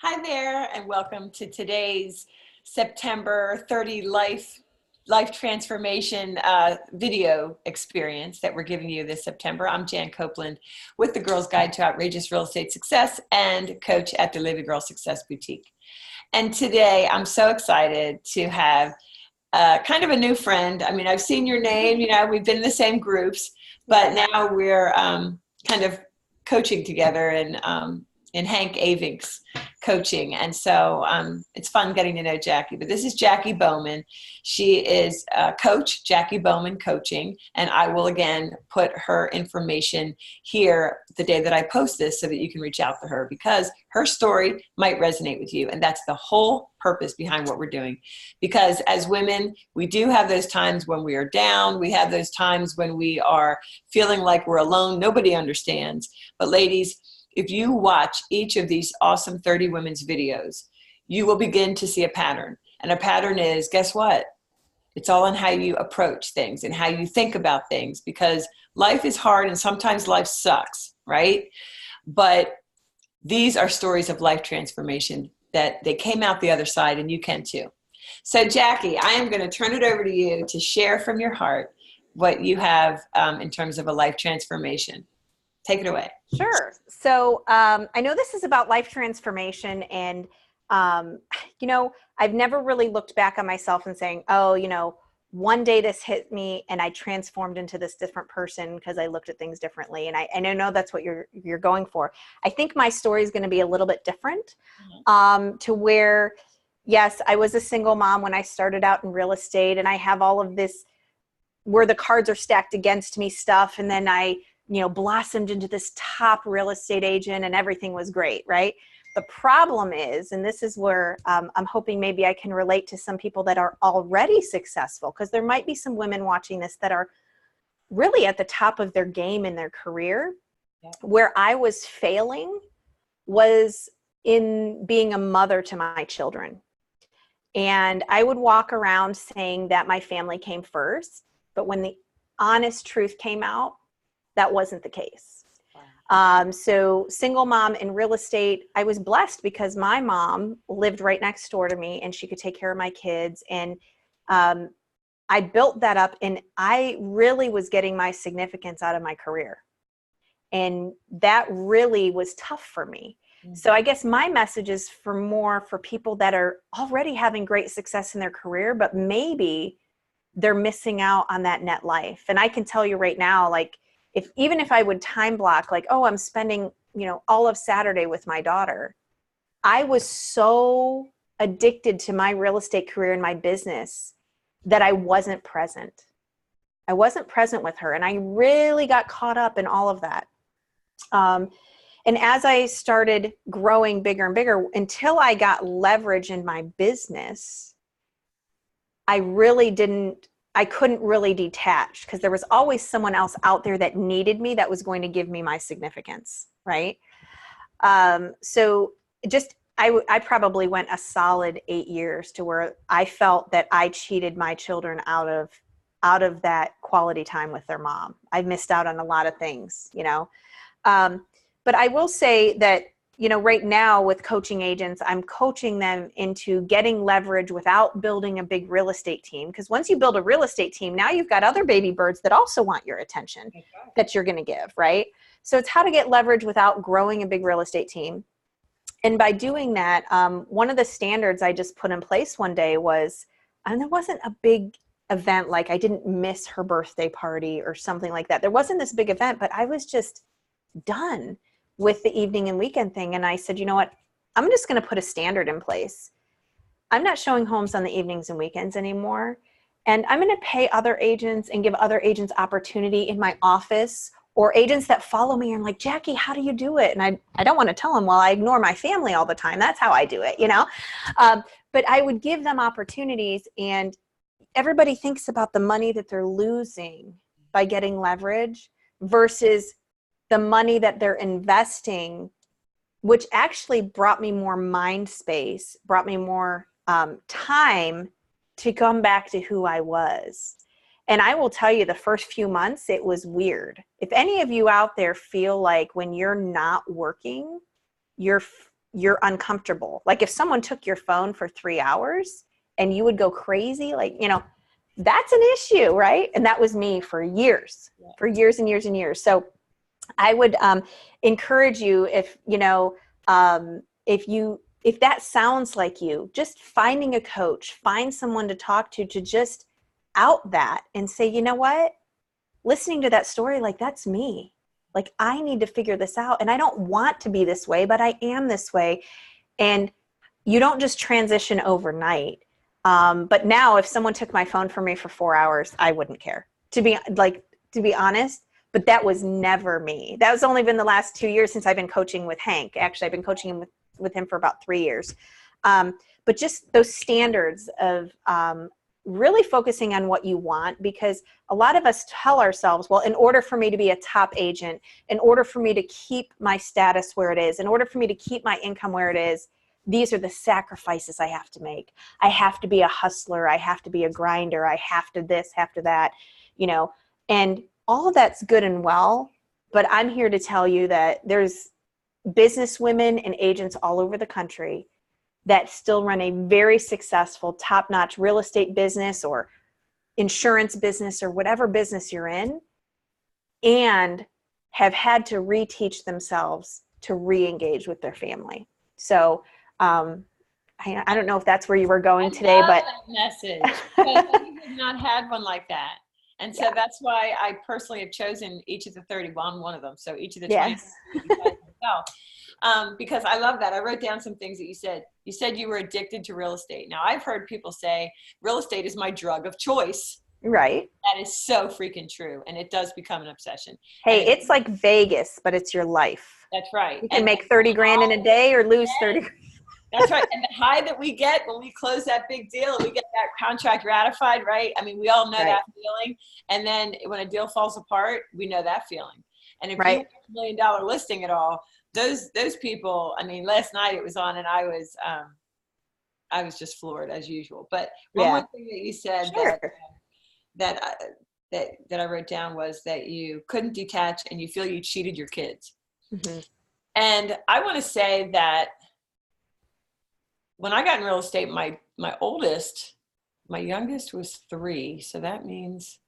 Hi there, and welcome to today's September 30 life transformation video experience that we're giving you this September. I'm Jan Copeland with the Girls Guide to Outrageous Real Estate Success and coach at the Living Girl Success Boutique. And today I'm so excited to have kind of a new friend. I mean, I've seen your name, we've been in the same groups, but now we're kind of coaching together in Hank Avink's coaching. And so it's fun getting to know Jacqui. But this is Jacqui Bowman. She is coach, Jacqui Bowman Coaching. And I will again put her information here the day that I post this so that you can reach out to her, because her story might resonate with you. And that's the whole purpose behind what we're doing. Because as women, we do have those times when we are down. We have those times when we are feeling like we're alone. Nobody understands. But ladies, if you watch each of these awesome 30 women's videos, you will begin to see a pattern. And a pattern is, guess what? It's all in how you approach things and how you think about things, because life is hard and sometimes life sucks, right? But these are stories of life transformation that they came out the other side, and you can too. So Jacqui, I am going to turn it over to you to share from your heart what you have in terms of a life transformation. Take it away. Sure. So I know this is about life transformation, and I've never really looked back on myself and saying, oh, one day this hit me and I transformed into this different person because I looked at things differently. And I know that's what you're going for. I think my story is going to be a little bit different, to where, yes, I was a single mom when I started out in real estate, and I have all of this where the cards are stacked against me stuff. And then I blossomed into this top real estate agent and everything was great, right? The problem is, and this is where I'm hoping maybe I can relate to some people that are already successful, because there might be some women watching this that are really at the top of their game in their career. Yeah. Where I was failing was in being a mother to my children. And I would walk around saying that my family came first, but when the honest truth came out, that wasn't the case. Wow. So single mom in real estate, I was blessed because my mom lived right next door to me and she could take care of my kids. And I built that up, and I really was getting my significance out of my career. And that really was tough for me. Mm-hmm. So I guess my message is for people that are already having great success in their career, but maybe they're missing out on that net life. And I can tell you right now, like, even if I would time block, like, I'm spending, all of Saturday with my daughter, I was so addicted to my real estate career and my business that I wasn't present. I wasn't present with her. And I really got caught up in all of that. And as I started growing bigger and bigger, until I got leverage in my business, I couldn't really detach, because there was always someone else out there that needed me, that was going to give me my significance, right? So I probably went a solid 8 years to where I felt that I cheated my children out of that quality time with their mom. I missed out on a lot of things, but I will say that, right now with coaching agents, I'm coaching them into getting leverage without building a big real estate team. Because once you build a real estate team, now you've got other baby birds that also want your attention that you're going to give, right? So it's how to get leverage without growing a big real estate team. And by doing that, one of the standards I just put in place one day was, and there wasn't a big event, like I didn't miss her birthday party or something like that. There wasn't this big event, but I was just done with the evening and weekend thing. And I said, you know what, I'm just going to put a standard in place. I'm not showing homes on the evenings and weekends anymore. And I'm going to pay other agents and give other agents opportunity in my office, or agents that follow me and like, Jacqui, how do you do it? And I don't want to tell them, well, I ignore my family all the time. That's how I do it, but I would give them opportunities. And everybody thinks about the money that they're losing by getting leverage versus the money that they're investing, which actually brought me more mind space, brought me more time to come back to who I was. And I will tell you, the first few months, it was weird. If any of you out there feel like when you're not working, you're you're uncomfortable. Like if someone took your phone for 3 hours and you would go crazy, like, you know, that's an issue, right? And that was me for years, for years and years and years. So I would encourage you, if, you know, if that sounds like you, just finding a coach, find someone to talk to just out that and say, you know what, listening to that story, like that's me. Like I need to figure this out. And I don't want to be this way, but I am this way. And you don't just transition overnight. But now if someone took my phone from me for 4 hours, I wouldn't care, to be honest. But that was never me. That was only been the last 2 years since I've been coaching with Hank. Actually, I've been coaching him with him for about 3 years. But just those standards of really focusing on what you want, because a lot of us tell ourselves, well, in order for me to be a top agent, in order for me to keep my status where it is, in order for me to keep my income where it is, these are the sacrifices I have to make. I have to be a hustler. I have to be a grinder. I have to this, have to that, you know, and all of that's good and well. But I'm here to tell you that there's business women and agents all over the country that still run a very successful, top-notch real estate business or insurance business or whatever business you're in, and have had to reteach themselves to re-engage with their family. So I don't know if that's where you were going today, but that message, because we have not had one like that. And so that's why I personally have chosen each of the 30. Well, I'm one of them. So each of the 20 because I love that. I wrote down some things that you said. You said you were addicted to real estate. Now I've heard people say real estate is my drug of choice. Right. That is so freaking true. And it does become an obsession. Hey, it's like Vegas, but it's your life. That's right. You can make 30 grand in a day or lose 30 grand. That's right. And the high that we get when we close that big deal and we get that contract ratified, right? I mean, we all know that feeling. And then when a deal falls apart, we know that feeling. And if you have $1 million listing at all, those people, I mean, last night it was on and I was just floored as usual. But one more thing that you said that I wrote down was that you couldn't detach and you feel you cheated your kids. Mm-hmm. And I want to say that when I got in real estate, my youngest was 3. So that means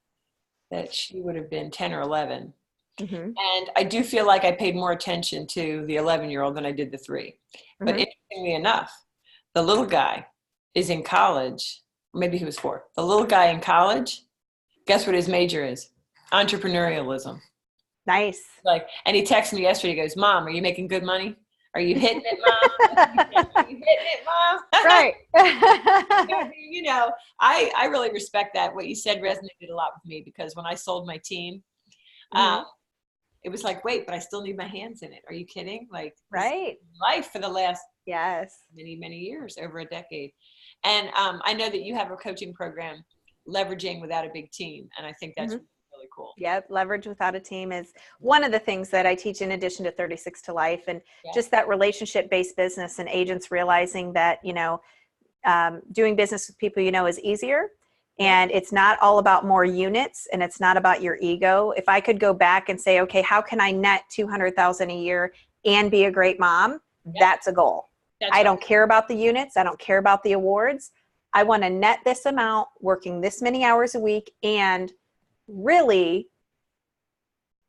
that she would have been 10 or 11. Mm-hmm. And I do feel like I paid more attention to the 11-year-old than I did the 3. Mm-hmm. But interestingly enough, the little guy is in college. Maybe he was 4. The little guy in college, guess what his major is? Entrepreneurialism. Nice. Like, and he texted me yesterday. He goes, "Mom, are you making good money? Are you hitting it, Mom? Are you hitting it, Mom?" Right. You know, I really respect that. What you said resonated a lot with me, because when I sold my team, it was like, wait, but I still need my hands in it. Are you kidding? Like, life for the last many, many years, over a decade. And I know that you have a coaching program, Leveraging Without a Big Team. And I think that's really cool. Yep. Leverage Without a Team is one of the things that I teach in addition to 36 to Life, and just that relationship-based business and agents realizing that, you know, doing business with people, you know, is easier. And it's not all about more units, and it's not about your ego. If I could go back and say, okay, how can I net $200,000 a year and be a great mom? That's a goal. I don't care about the units. I don't care about the awards. I want to net this amount, working this many hours a week, and really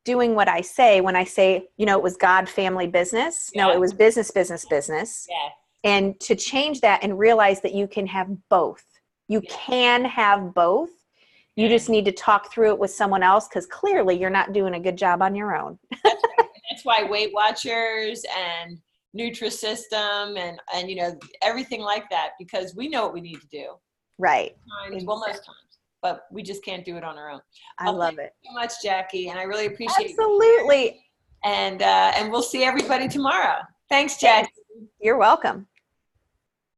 doing what I say when I say, you know, it was God, family, business. No, it was business, business, business. And to change that and realize that you can have both. You can have both. You just need to talk through it with someone else, because clearly you're not doing a good job on your own. That's right. That's why Weight Watchers and Nutrisystem and you know, everything like that, because we know what we need to do. Right. Well, most times, but we just can't do it on our own. I love it so much, Jacqui, and I really appreciate Absolutely. And we'll see everybody tomorrow. Thanks, Jacqui. You're welcome.